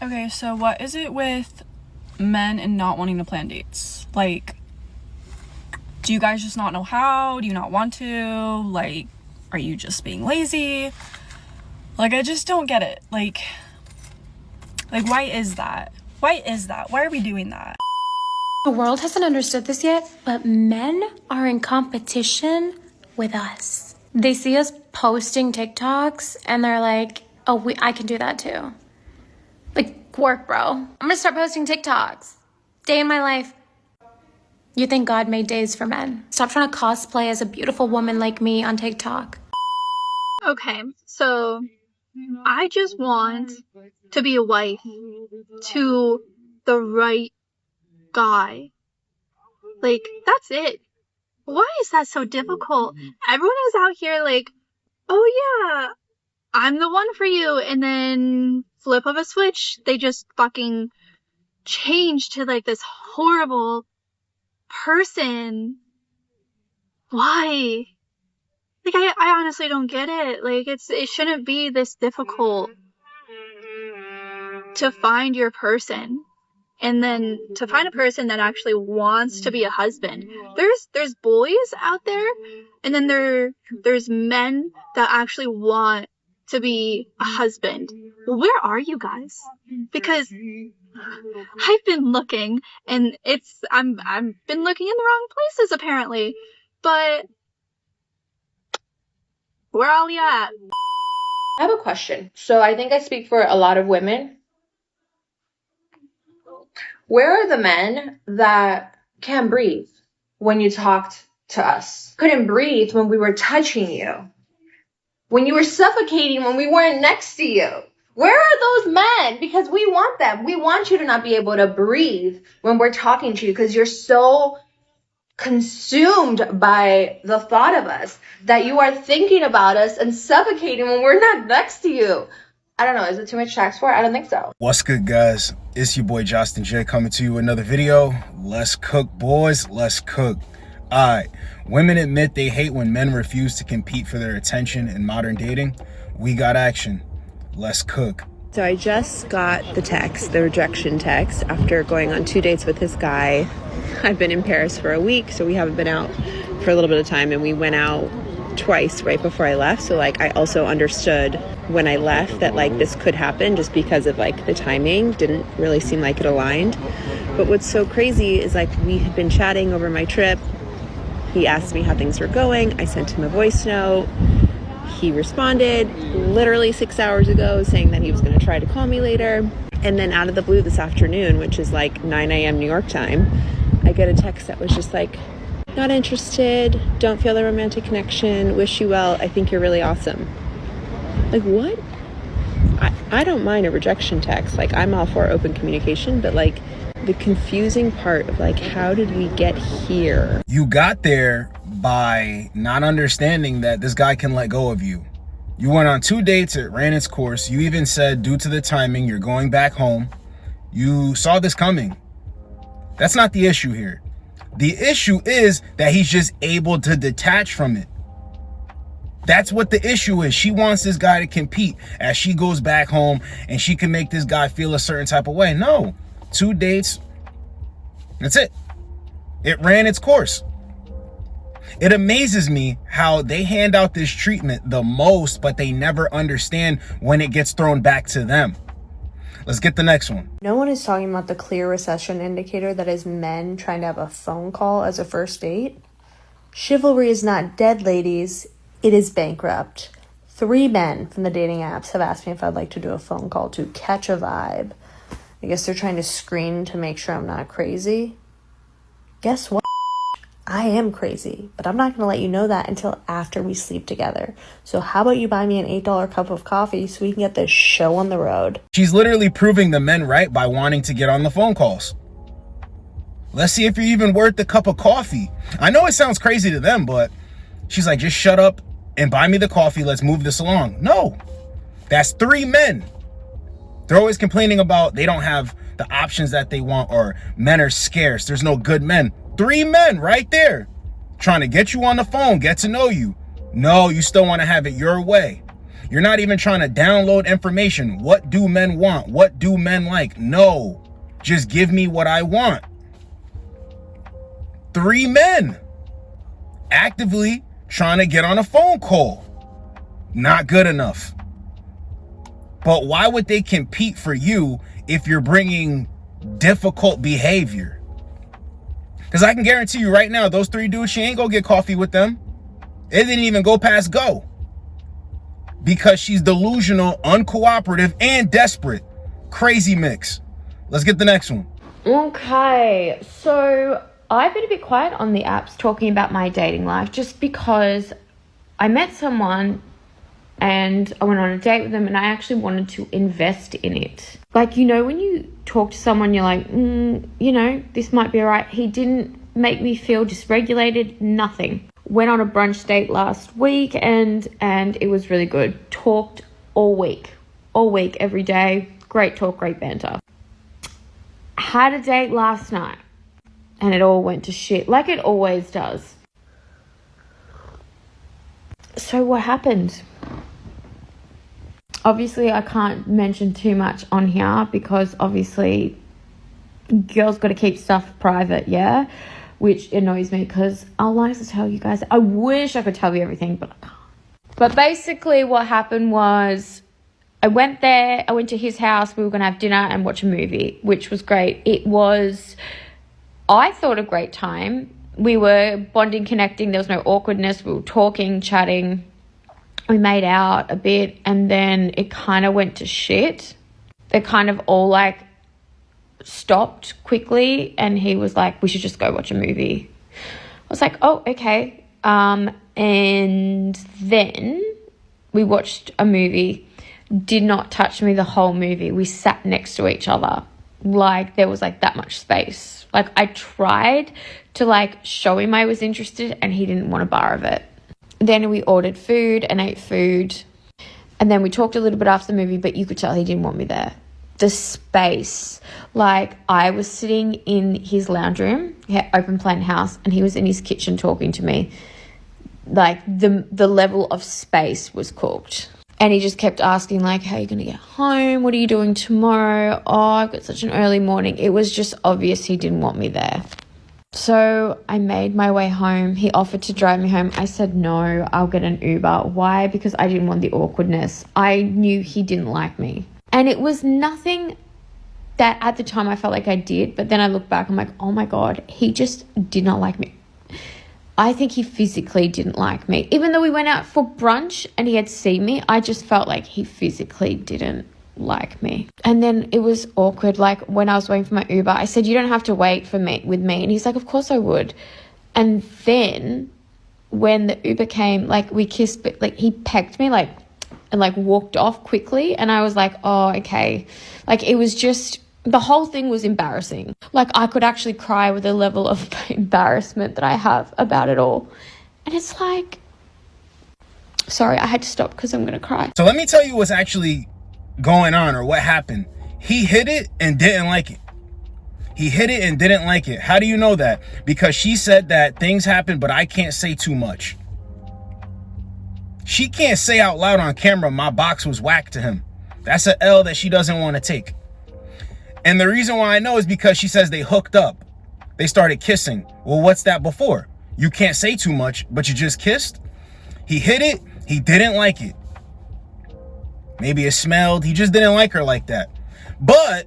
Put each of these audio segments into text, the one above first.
Okay, so what is it with men and not wanting to plan dates? Like, do you guys just not know how? Do you not want to? Like, are you just being lazy? Like, I just don't get it. Like, why is that? Why is that? Why are we doing that? The world hasn't understood this yet, but men are in competition with us. They see us posting TikToks and they're like, oh, I can do that too. Like, work, bro. I'm gonna start posting TikToks. Day in my life. You think God made days for men. Stop trying to cosplay as a beautiful woman like me on TikTok. Okay, so I just want to be a wife to the right guy. Like, that's it. Why is that so difficult? Everyone is out here like, oh yeah, I'm the one for you, and then flip of a switch, they just fucking change to like this horrible person. Why? Like, I honestly don't get it. Like, it shouldn't be this difficult to find your person. And then to find a person that actually wants to be a husband. There's boys out there, and then there's men that actually want to be a husband. Well, where are you guys? Because I've been looking, and I've been looking in the wrong places apparently. But where all you at? I have a question. So I think I speak for a lot of women. Where are the men that can't breathe when you talked to us? Couldn't breathe when we were touching you. When you were suffocating when we weren't next to you. Where are those men? Because we want them. We want you to not be able to breathe when we're talking to you because you're so consumed by the thought of us that you are thinking about us and suffocating when we're not next to you. I don't know. Is it too much tax for it? I don't think so. What's good, guys? It's your boy Josten J coming to you with another video. Let's cook, boys. Let's cook. Alright, women admit they hate when men refuse to compete for their attention in modern dating. We got action. Let's cook. So I just got the rejection text, after going on 2 dates with this guy. I've been in Paris for a week, so we haven't been out for a little bit of time, and we went out twice right before I left. So like, I also understood when I left that like this could happen just because of like the timing didn't really seem like it aligned. But what's so crazy is like, we had been chatting over my trip. He asked me how things were going. I sent him a voice note. He responded literally 6 hours ago saying that he was going to try to call me later. And then out of the blue this afternoon, which is like 9 a.m. New York time, I get a text that was just like, not interested, don't feel the romantic connection, wish you well, I think you're really awesome. Like, what? I don't mind a rejection text. Like, I'm all for open communication, but like, the confusing part of like, how did we get here? You got there by not understanding that this guy can let go of you. You went on 2 dates, it ran its course. You even said due to the timing, you're going back home. You saw this coming. That's not the issue here. The issue is that he's just able to detach from it. That's what the issue is. She wants this guy to compete as she goes back home and she can make this guy feel a certain type of way. No, 2 dates, that's it. It ran its course. It amazes me how they hand out this treatment the most, but they never understand when it gets thrown back to them. Let's get the next one. No one is talking about the clear recession indicator that is men trying to have a phone call as a first date. Chivalry is not dead, ladies. It is bankrupt. 3 men from the dating apps have asked me if I'd like to do a phone call to catch a vibe. I guess they're trying to screen to make sure I'm not crazy. Guess what? I am crazy, but I'm not going to let you know that until after we sleep together. So how about you buy me an $8 cup of coffee so we can get this show on the road? She's literally proving the men right by wanting to get on the phone calls. Let's see if you're even worth the cup of coffee. I know it sounds crazy to them, but she's like, just shut up and buy me the coffee. Let's move this along. No, that's 3 men. They're always complaining about they don't have the options that they want, or men are scarce. There's no good men. 3 men right there trying to get you on the phone, get to know you. No, you still want to have it your way. You're not even trying to download information. What do men want? What do men like? No, just give me what I want. 3 men actively trying to get on a phone call. Not good enough. But why would they compete for you if you're bringing difficult behavior? Because I can guarantee you right now, those 3 dudes, she ain't gonna get coffee with them. It didn't even go past go. Because she's delusional, uncooperative, and desperate. Crazy mix. Let's get the next one. Okay, so I've been a bit quiet on the apps talking about my dating life just because I met someone and I went on a date with them and I actually wanted to invest in it. Like, you know, when you talk to someone, you're like, you know, this might be all right. He didn't make me feel dysregulated, nothing. Went on a brunch date last week and it was really good. Talked all week, every day. Great talk, great banter. Had a date last night and it all went to shit, like it always does. So what happened? Obviously, I can't mention too much on here because obviously girls got to keep stuff private, yeah? Which annoys me because I'll like to tell you guys. I wish I could tell you everything, but I can't. But basically what happened was I went there, I went to his house, we were going to have dinner and watch a movie, which was great. It was, I thought, a great time. We were bonding, connecting, there was no awkwardness, we were talking, chatting. We made out a bit and then it kind of went to shit. They kind of all like stopped quickly and he was like, we should just go watch a movie. I was like, oh, okay. And then we watched a movie, did not touch me the whole movie. We sat next to each other. Like there was like that much space. Like I tried to like show him I was interested and he didn't want a bar of it. Then we ordered food and ate food. And then we talked a little bit after the movie, but you could tell he didn't want me there. The space, like I was sitting in his lounge room, he had open plan house, and he was in his kitchen talking to me. Like the level of space was cooked. And he just kept asking like, how are you going to get home? What are you doing tomorrow? Oh, I've got such an early morning. It was just obvious he didn't want me there. So I made my way home. He offered to drive me home. I said, no, I'll get an Uber. Why? Because I didn't want the awkwardness. I knew he didn't like me. And it was nothing that at the time I felt like I did. But then I look back, I'm like, oh my God, he just did not like me. I think he physically didn't like me. Even though we went out for brunch and he had seen me, I just felt like he physically didn't like me. And then it was awkward. Like when I was waiting for my Uber, I said, you don't have to wait for me with me. And he's like, of course I would. And then when the Uber came, like we kissed, but like he pecked me like and like walked off quickly. And I was like, oh, okay. Like it was just, the whole thing was embarrassing. Like I could actually cry with the level of embarrassment that I have about it all. And it's like, sorry, I had to stop because I'm going to cry. So let me tell you what's actually going on or what happened. He hit it and didn't like it. He hit it and didn't like it. How do you know that? Because she said that things happen, but I can't say too much. She can't say out loud on camera, my box was whacked to him. That's an L that she doesn't want to take. And the reason why I know is because she says they hooked up. They started kissing. Well, what's that before? You can't say too much, but you just kissed? He hit it. He didn't like it. Maybe it smelled. He just didn't like her like that. But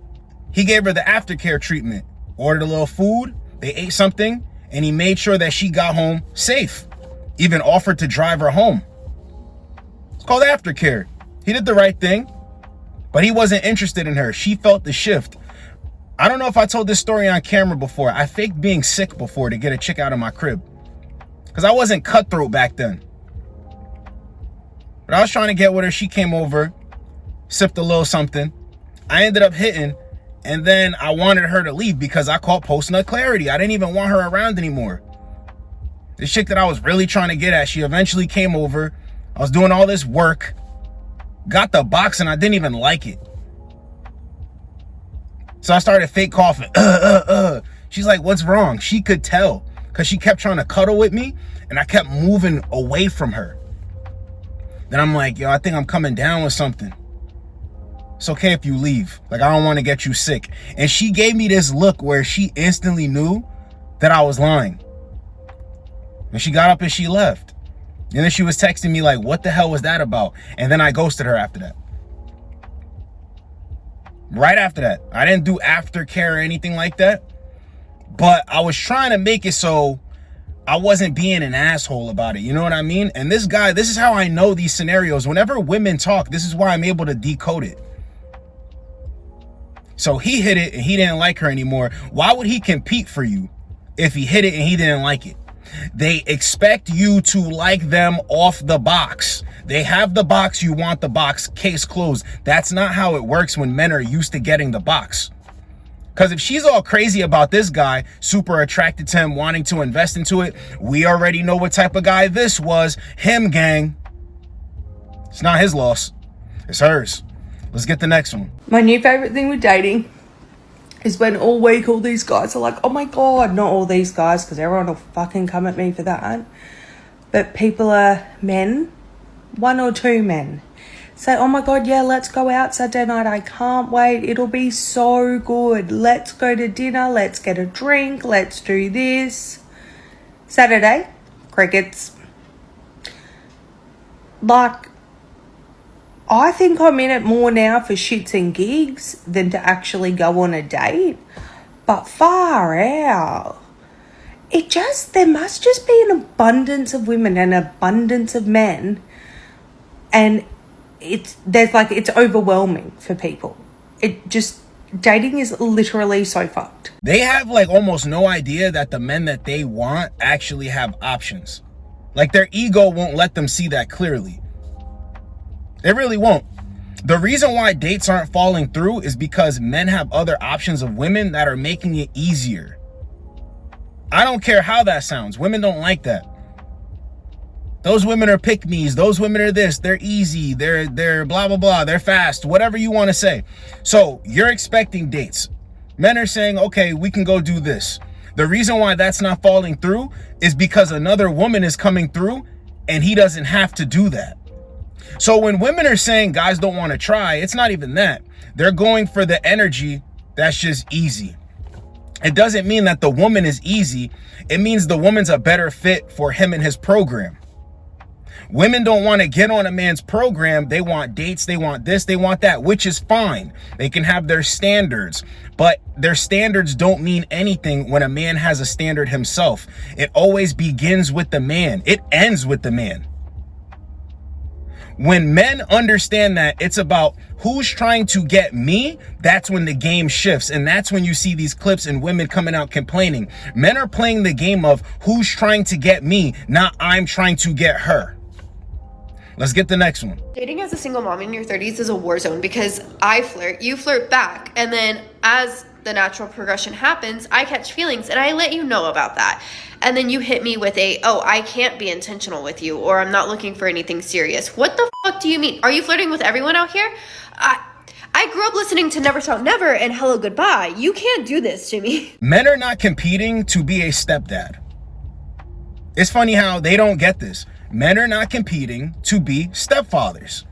he gave her the aftercare treatment. Ordered a little food. They ate something. And he made sure that she got home safe. Even offered to drive her home. It's called aftercare. He did the right thing. But he wasn't interested in her. She felt the shift. I don't know if I told this story on camera before. I faked being sick before to get a chick out of my crib. Because I wasn't cutthroat back then. But I was trying to get with her. She came over. Sipped a little something. I ended up hitting. And then I wanted her to leave because I caught post-nut clarity. I didn't even want her around anymore. This chick that I was really trying to get at, she eventually came over. I was doing all this work. Got the box and I didn't even like it. So I started fake coughing. She's like, what's wrong? She could tell because she kept trying to cuddle with me and I kept moving away from her. then I'm like, yo, I think I'm coming down with something. It's okay if you leave. Like, I don't want to get you sick. And she gave me this look where she instantly knew that I was lying. And she got up and she left. And then she was texting me like, what the hell was that about? And then I ghosted her after that. Right after that. I didn't do aftercare or anything like that. But I was trying to make it so I wasn't being an asshole about it. You know what I mean? And this guy, this is how I know these scenarios. Whenever women talk, this is why I'm able to decode it. So he hit it and he didn't like her anymore. Why would he compete for you if he hit it and he didn't like it? They expect you to like them off the box. They have the box, you want the box, case closed. That's not how it works when men are used to getting the box. Because if she's all crazy about this guy, super attracted to him, wanting to invest into it, we already know what type of guy this was. Him, gang. It's not his loss. It's hers. Let's get the next one. My new favorite thing with dating is when all week all these guys are like, oh my God, not all these guys, because everyone will fucking come at me for that. But people are men, 1 or 2 men, say, oh my God, yeah, let's go out Saturday night. I can't wait. It'll be so good. Let's go to dinner. Let's get a drink. Let's do this. Saturday, crickets. Like, I think I'm in it more now for shits and gigs than to actually go on a date. But far out. There must just be an abundance of women and an abundance of men. And it's overwhelming for people. Dating is literally so fucked. They have like almost no idea that the men that they want actually have options. Like their ego won't let them see that clearly. It really won't. The reason why dates aren't falling through is because men have other options of women that are making it easier. I don't care how that sounds. Women don't like that. Those women are pick-me's. Those women are this. They're easy. They're blah, blah, blah. They're fast. Whatever you want to say. So you're expecting dates. Men are saying, okay, we can go do this. The reason why that's not falling through is because another woman is coming through and he doesn't have to do that. So when women are saying guys don't want to try, it's not even that. They're going for the energy that's just easy. It doesn't mean that the woman is easy. It means the woman's a better fit for him and his program. Women don't want to get on a man's program. They want dates. They want this. They want that, which is fine. They can have their standards, but their standards don't mean anything when a man has a standard himself. It always begins with the man. It ends with the man. When men understand that it's about who's trying to get me, that's when the game shifts. And that's when you see these clips and women coming out complaining. Men are playing the game of who's trying to get me, not I'm trying to get her. Let's get the next one. Dating as a single mom in your 30s is a war zone because I flirt, you flirt back, and then as the natural progression happens, I catch feelings and I let you know about that. And then you hit me with I can't be intentional with you, or I'm not looking for anything serious. What the fuck do you mean? Are you flirting with everyone out here? I grew up listening to Never Stop Never and Hello Goodbye. You can't do this to me. Men are not competing to be a stepdad. It's funny how they don't get this. Men are not competing to be stepfathers.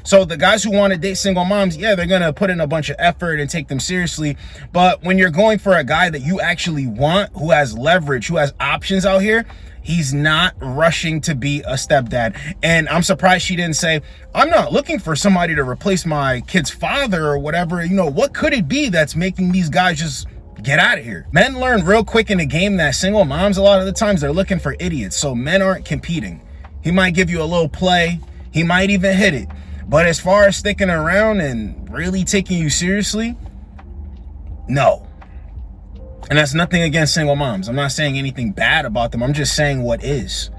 So the guys who want to date single moms, yeah, they're going to put in a bunch of effort and take them seriously. But when you're going for a guy that you actually want, who has leverage, who has options out here, he's not rushing to be a stepdad. And I'm surprised she didn't say, I'm not looking for somebody to replace my kid's father or whatever. You know, what could it be that's making these guys just get out of here? Men learn real quick in the game that single moms, a lot of the times, they're looking for idiots. So men aren't competing. He might give you a little play. He might even hit it. But as far as sticking around and really taking you seriously, no. And that's nothing against single moms. I'm not saying anything bad about them. I'm just saying what is.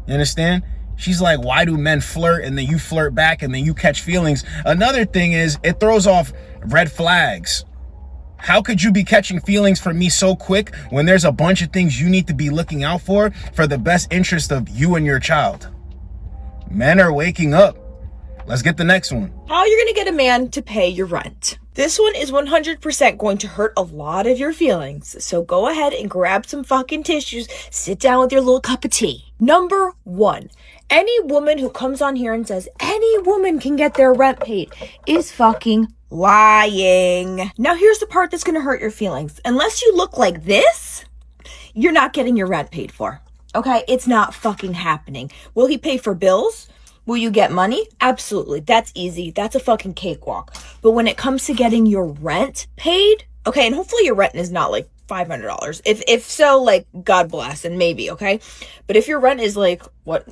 You understand? She's like, why do men flirt and then you flirt back and then you catch feelings? Another thing is it throws off red flags. How could you be catching feelings for me so quick when there's a bunch of things you need to be looking out for the best interest of you and your child? Men are waking up. Let's get the next one. How you're going to get a man to pay your rent. This one is 100% going to hurt a lot of your feelings. So go ahead and grab some fucking tissues. Sit down with your little cup of tea. Number 1, Any woman who comes on here and says any woman can get their rent paid is fucking lying. Now here's the part that's gonna hurt your feelings. Unless you look like this, you're not getting your rent paid for. Okay? It's not fucking happening. Will he pay for bills? Will you get money? Absolutely. That's easy. That's a fucking cakewalk. But when it comes to getting your rent paid, okay, and hopefully your rent is not like $500. If so, like, God bless, and maybe, okay? But if your rent is like, what,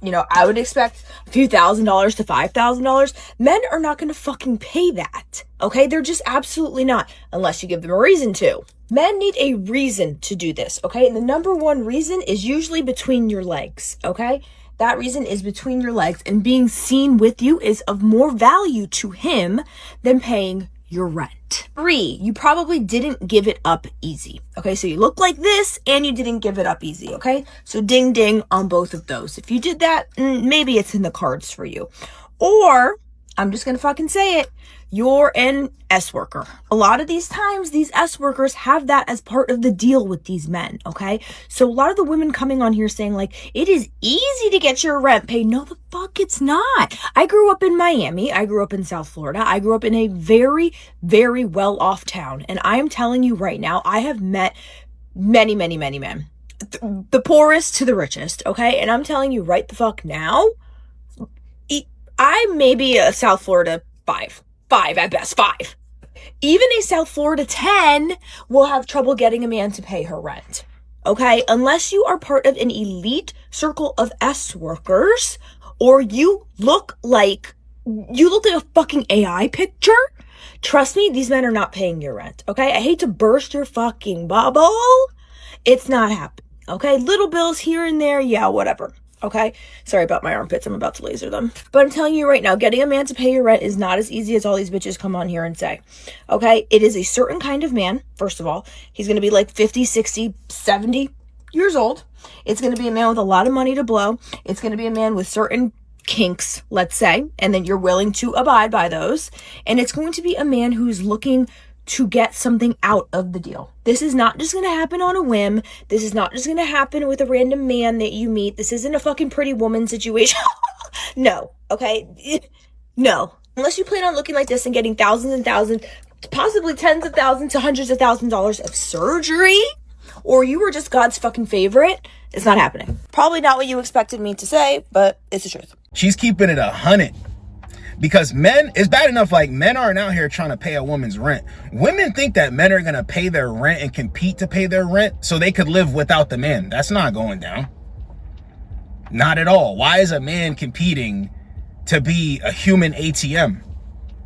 you know, I would expect a few $1,000s to $5,000, men are not going to fucking pay that, okay? They're just absolutely not, unless you give them a reason to. Men need a reason to do this, okay? And the number one reason is usually between your legs, okay? That reason is between your legs, and being seen with you is of more value to him than paying your rent. 3, you probably didn't give it up easy. Okay, so you look like this and you didn't give it up easy, okay? So ding ding on both of those. If you did that, maybe it's in the cards for you. Or, I'm just gonna fucking say it, you're an S worker. A lot of these times, these S workers have that as part of the deal with these men, okay? So a lot of the women coming on here saying like, it is easy to get your rent paid. No, the fuck it's not. I grew up in Miami. I grew up in South Florida. I grew up in a very, very well-off town. And I am telling you right now, I have met many, many, many men. The poorest to the richest, okay? And I'm telling you right the fuck now, I'm maybe a South Florida 5 at best, 5. Even a South Florida 10 will have trouble getting a man to pay her rent. Okay? Unless you are part of an elite circle of S workers, or you look like a fucking AI picture. Trust me, these men are not paying your rent. Okay? I hate to burst your fucking bubble. It's not happening. Okay? Little bills here and there, yeah, whatever. Okay? Sorry about my armpits. I'm about to laser them. But I'm telling you right now, getting a man to pay your rent is not as easy as all these bitches come on here and say. Okay? It is a certain kind of man, first of all. He's going to be like 50, 60, 70 years old. It's going to be a man with a lot of money to blow. It's going to be a man with certain kinks, let's say, and then you're willing to abide by those. And it's going to be a man who's looking to get something out of the deal. This is not just going to happen on a whim. This is not just going to happen with a random man that you meet. This isn't a fucking Pretty Woman situation. No, okay? No. Unless you plan on looking like this and getting thousands and thousands, possibly tens of thousands to hundreds of $1,000s of surgery, or you were just God's fucking favorite, it's not happening. Probably not what you expected me to say, but it's the truth. She's keeping it 100. Because men, it's bad enough like men aren't out here trying to pay a woman's rent. Women think that men are going to pay their rent and compete to pay their rent so they could live without the man. That's not going down. Not at all. Why is a man competing to be a human ATM?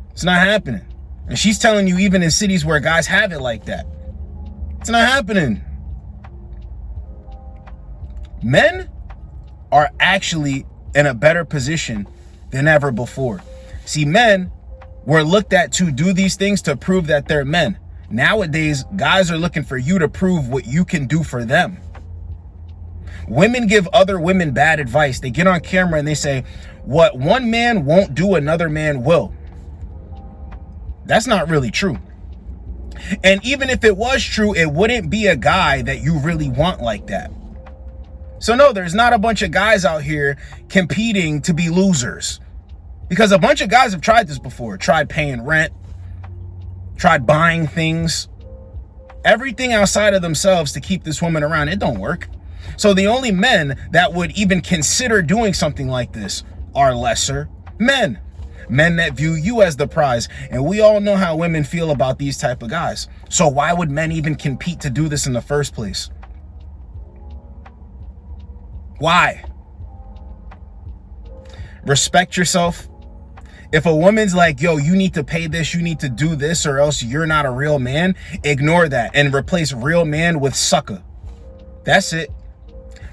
It's not happening. And she's telling you even in cities where guys have it like that. It's not happening. Men are actually in a better position than ever before. See, men were looked at to do these things to prove that they're men. Nowadays, guys are looking for you to prove what you can do for them. Women give other women bad advice. They get on camera and they say, what one man won't do, another man will. That's not really true. And even if it was true, it wouldn't be a guy that you really want like that. So no, there's not a bunch of guys out here competing to be losers. Because a bunch of guys have tried this before. Tried paying rent. Tried buying things. Everything outside of themselves to keep this woman around. It don't work. So the only men that would even consider doing something like this are lesser men. Men that view you as the prize. And we all know how women feel about these type of guys. So why would men even compete to do this in the first place? Why? Respect yourself. If a woman's like, yo, you need to pay this, you need to do this, or else you're not a real man, ignore that and replace real man with sucker. That's it.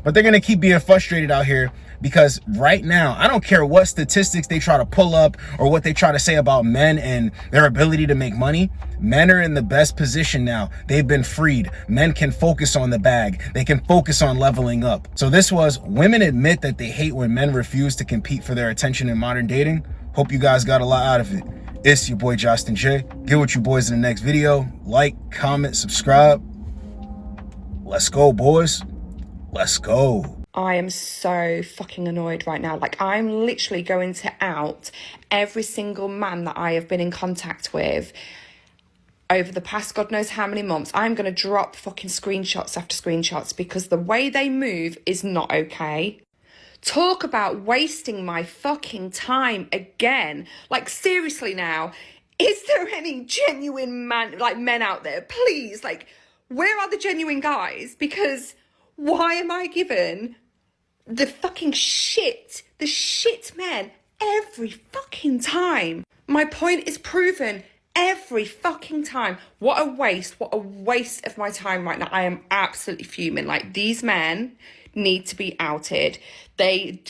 But they're going to keep being frustrated out here because right now, I don't care what statistics they try to pull up or what they try to say about men and their ability to make money. Men are in the best position now. They've been freed. Men can focus on the bag. They can focus on leveling up. So this was women admit that they hate when men refuse to compete for their attention in modern dating. Hope you guys got a lot out of it. It's your boy Josten J. Get with you boys in the next video. Like, comment, subscribe. Let's go, boys. Let's go. I am so fucking annoyed right now. Like, I'm literally going to out every single man that I have been in contact with over the past God knows how many months. I'm going to drop fucking screenshots after screenshots because the way they move is not okay. Talk about wasting my fucking time again. Like, seriously now, is there any genuine men out there? Please, like, where are the genuine guys? Because why am I given the shit men every fucking time? My point is proven every fucking time. What a waste of my time right now. I am absolutely fuming. Like, these men need to be outed. They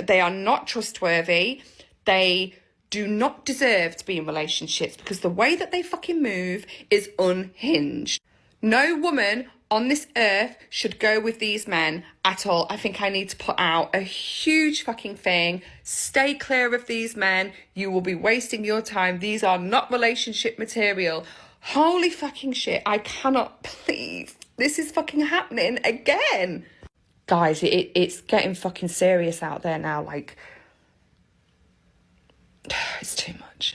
are not trustworthy. They do not deserve to be in relationships because the way that they fucking move is unhinged. No woman on this earth should go with these men at all. I think I need to put out a huge fucking thing. Stay clear of these men. You will be wasting your time. These are not relationship material. Holy fucking shit. I cannot, please. This is fucking happening again. Guys, it's getting fucking serious out there now. Like, it's too much.